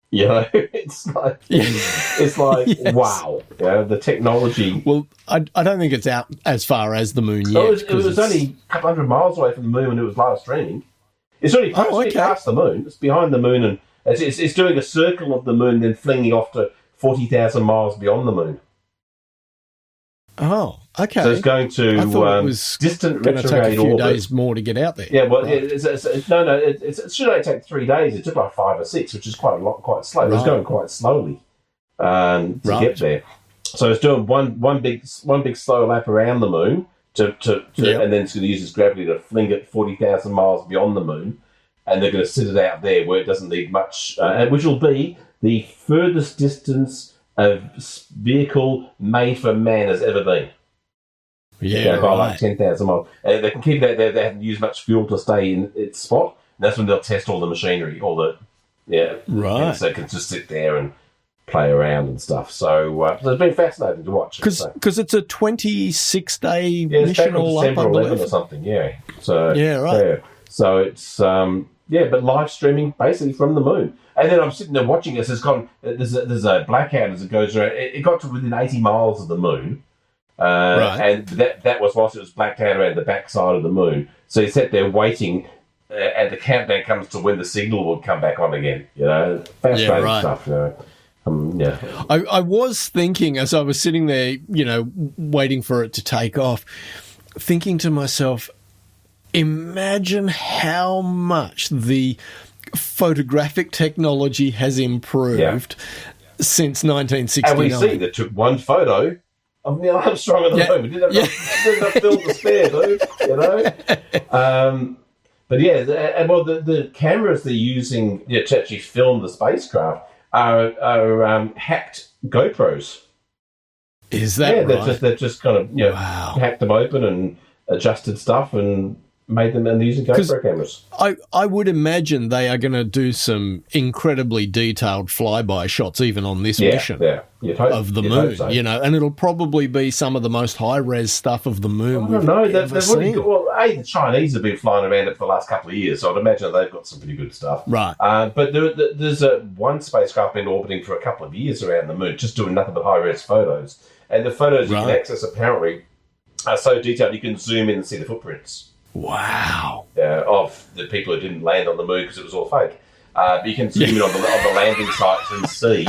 It's like yes. Wow. The technology. Well, I don't think it's out as far as the moon yet. It was only a couple hundred miles away from the moon when it was live streaming. It's really past the moon. It's behind the moon, and it's doing a circle of the moon, then flinging off to 40,000 miles beyond the moon. Oh, okay. So it's going to I thought it was distant going to take retrograde a few orbit. days more to get out there. Yeah, well, right. It should only take 3 days. It took like 5 or 6, which is quite slow. Right. It was going quite slowly to get there. So it's doing one big slow lap around the moon and then it's going to use its gravity to fling it 40,000 miles beyond the moon, and they're going to sit it out there where it doesn't need much, which will be the furthest distance a vehicle made for man has ever been. Yeah, by like 10,000 miles. They can keep it out there. They haven't used much fuel to stay in its spot. And that's when they'll test all the machinery, right. And so it can just sit there and play around and stuff. So it's been fascinating to watch. Because it's a 26-day mission all up, I believe. Or something, yeah. So, right. Yeah. So it's, but live streaming basically from the moon. And then I'm sitting there watching this. There's a blackout as it goes around. It got to within 80 miles of the moon. And that was whilst it was blacked out around the backside of the moon. So he sat there waiting, and the countdown comes to when the signal would come back on again. Fascinating stuff. I was thinking as I was sitting there, waiting for it to take off, thinking to myself, imagine how much the photographic technology has improved since 1969. And we see they took one photo of Neil Armstrong on the moon. We didn't have film to spare, dude. But the cameras they're using to actually film the spacecraft are hacked GoPros. Is that right? They've just kind of hacked them open and adjusted stuff and made them and using GoPro cameras. I would imagine they are going to do some incredibly detailed flyby shots even on this mission of the moon, so. And it'll probably be some of the most high-res stuff of the moon we've ever seen. The Chinese have been flying around it for the last couple of years, so I'd imagine they've got some pretty good stuff. Right. But there's one spacecraft been orbiting for a couple of years around the moon, just doing nothing but high-res photos. And the photos you can access apparently are so detailed you can zoom in and see the footprints. Wow. Of the people who didn't land on the moon because it was all fake. But you can zoom in on the landing sites and see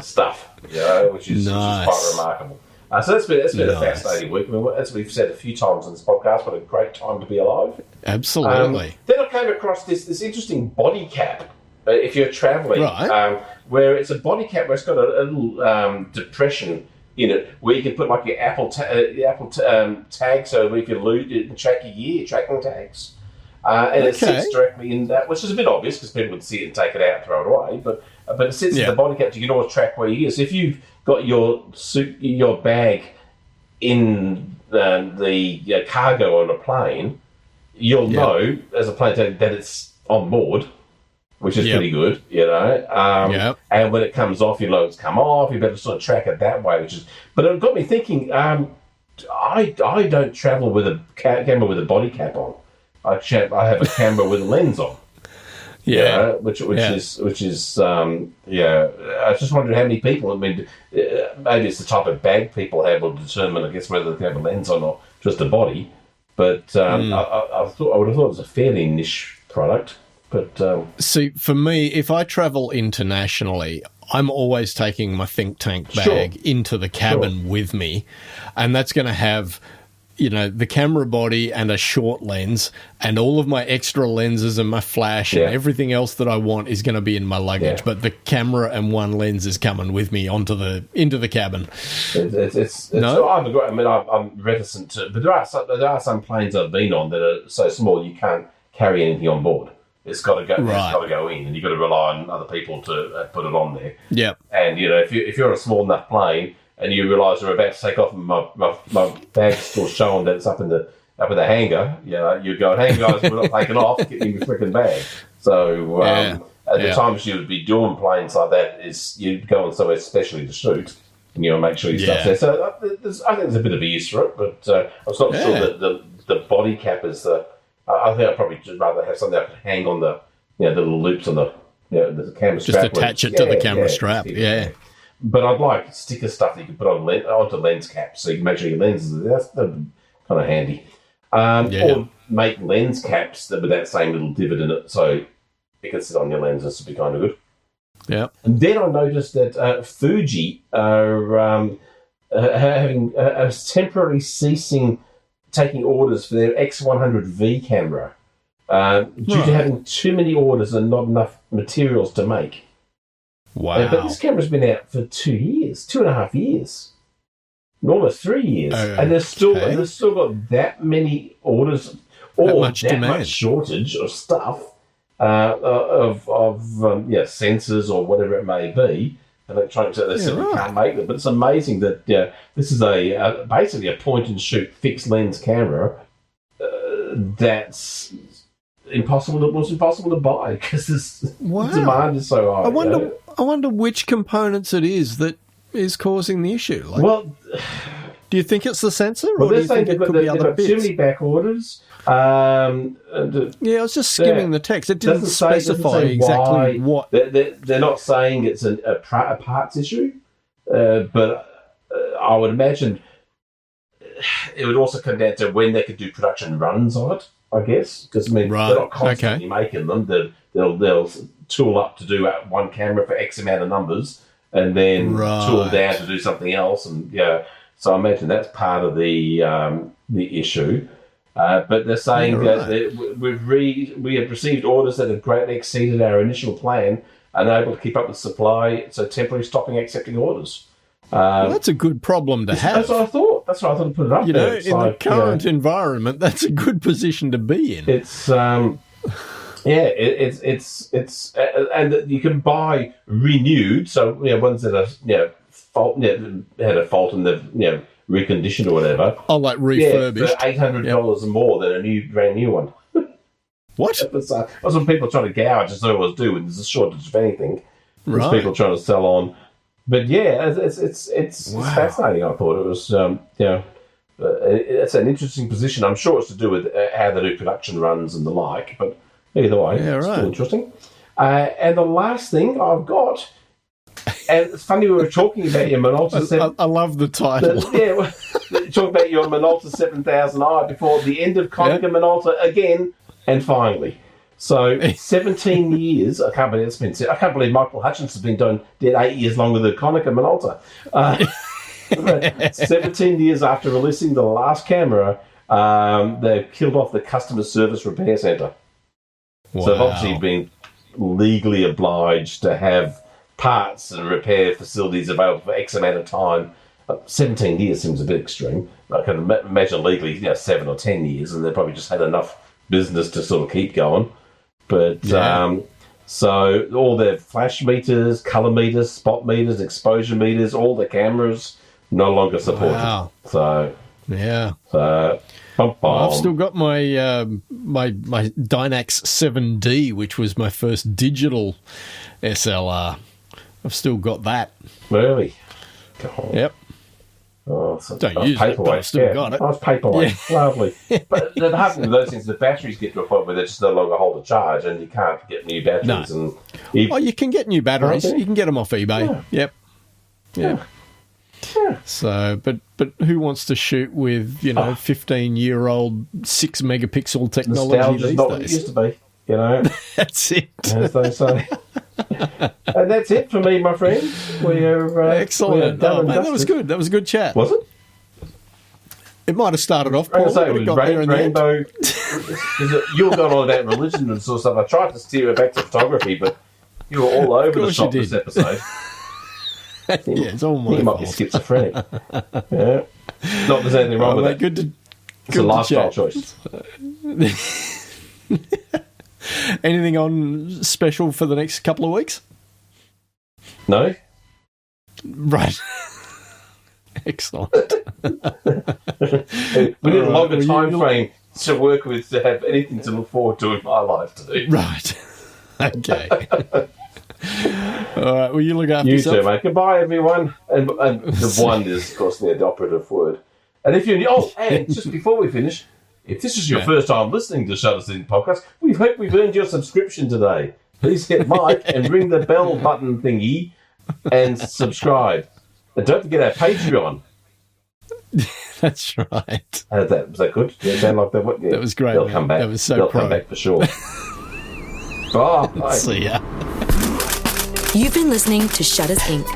stuff, which is quite remarkable. So that's been a fascinating week. I mean, as we've said a few times on this podcast, what a great time to be alive. Absolutely. Then I came across this interesting body cap if you're travelling, where it's a body cap where it's got a little depression in it, where you can put like your Apple tag, so we can track your gear, tracking tags. And it sits directly in that, which is a bit obvious because people would see it and take it out and throw it away. But it sits in the body cap, so you can always track where you are. So if you've got your bag in the cargo on a plane, you'll know as a plane attendant that it's on board, which is pretty good, And when it comes off, it's come off. You better sort of track it that way, But it got me thinking. I don't travel with a camera with a body cap on. I have a camera with a lens on. Which is I was just wondering how many people. I mean, maybe it's the type of bag people have will determine, I guess, whether they have a lens on or just a body. But I would have thought it was a fairly niche product. But see, for me, if I travel internationally, I'm always taking my think tank bag into the cabin with me, and that's going to have, the camera body and a short lens, and all of my extra lenses and my flash and everything else that I want is going to be in my luggage. But the camera and one lens is coming with me into the cabin. I'm reticent to, but there are some planes I've been on that are so small you can't carry anything on board. It's got to go. It's got to go in, and you've got to rely on other people to put it on there. Yep. And if you're on a small enough plane and you realise you're about to take off, and my bag's still showing that it's up in the hangar, you're going, "Hey guys, we're not taking off. Get me your freaking bag." So at the times you would be doing planes like that is you'd go on somewhere specially to shoot, and make sure your stuff's there. So I think there's a bit of a use for it, but I'm not sure that the body cap is the. I think I'd probably just rather have something I could hang on the little loops on the camera strap. Just attach it to the camera strap, But I'd like sticker stuff that you can put onto lens caps, so you can make sure your lenses are there. That's kind of handy. Or make lens caps with that same little divot in it, so it can sit on your lenses to be kind of good. Yeah. And then I noticed that Fuji are temporarily ceasing taking orders for their X100V camera due to having too many orders and not enough materials to make. Wow. But this camera's been out for 2 years, 2.5 years, almost 3 years, and they've still got that many orders or that much shortage of stuff of sensors or whatever it may be. Electronics that they simply can't make them. But it's amazing that this is basically a point and shoot fixed lens camera that's impossible to buy because the demand is so high. I wonder which components it is that is causing the issue. Do you think it's the sensor, or do you think it could be other bits? Too many back orders. I was just skimming the text. It didn't specify exactly what. They're not saying it's a parts issue, but I would imagine it would also come down to when they could do production runs on it, I guess. Because, they're not constantly making them. They'll tool up to do one camera for X amount of numbers and then tool down to do something else. And so I imagine that's part of the issue. But they're saying that we have received orders that have greatly exceeded our initial plan and are able to keep up with supply, so temporarily stopping accepting orders. That's a good problem to have. That's what I thought. That's why I thought to put it up there. In the current environment, that's a good position to be in. It's and you can buy renewed. So ones that are had a fault and they've reconditioned or whatever. Oh, like refurbished. For $800 more than a brand new one. What? That's what people are trying to gouge, as they always do when there's a shortage of anything. There's people trying to sell on. But it's fascinating. I thought it was, it's an interesting position. I'm sure it's to do with how they do production runs and the like. But either way, it's still interesting. And the last thing I've got, and it's funny we were talking about your Minolta 7. I love the title. Talking about your Minolta 7000i before the end of Konika Minolta again, and finally. So 17 years. I can't believe Michael Hutchins has been dead 8 years longer than Konika Minolta. 17 years after releasing the last camera, they've killed off the customer service repair centre. Wow. So they've obviously been legally obliged to have parts and repair facilities available for X amount of time. 17 years seems a bit extreme. I can imagine legally 7 or 10 years, and they probably just had enough business to sort of keep going. But so all their flash meters, color meters, spot meters, exposure meters, all the cameras no longer supported. Wow. So I've still got my my Dynax 7D, which was my first digital SLR. I've still got that. Really? Yep. Oh, so don't use it, but I've still got it. Nice paperweight. Lovely. But the hard thing with those things, the batteries get to a point where they just no longer hold a charge, and you can't get new batteries. No. You can get new batteries. You can get them off eBay. Yeah. Yep. Yeah. So, but who wants to shoot with 15-year-old 6-megapixel technology these not days? What it used to be. That's it. As they say. And that's it for me, my friend. Excellent. That was good. That was a good chat. Was it? It might have started off. I was going to say, it was rainbow. You were going on about religion and sort of stuff. I tried to steer it back to photography, but you were all over the shop this episode. It's all my fault. You might be schizophrenic. Yeah. Not there's anything wrong with that. It's a lifestyle choice. Anything on special for the next couple of weeks? No. Right. Excellent. We need a longer time frame to work with to have anything to look forward to in my life too. Right. Okay. All right. Well, you look after yourself. You too, mate. Goodbye, everyone. And the one is, of course, the operative word. And if you and just before we finish, if this is your first time listening to Shut Us In podcast, we hope we've earned your subscription today. Please hit like and ring the bell button thingy and subscribe. And don't forget our Patreon. That's right. Was that good? Yeah, sound like that? Yeah. That was great. They'll come back. That was so They'll pro. come back for sure. Bye. See ya. You've been listening to Shutters Inc.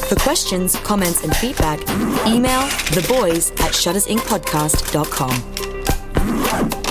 For questions, comments, and feedback, email theboys@shuttersincpodcast.com.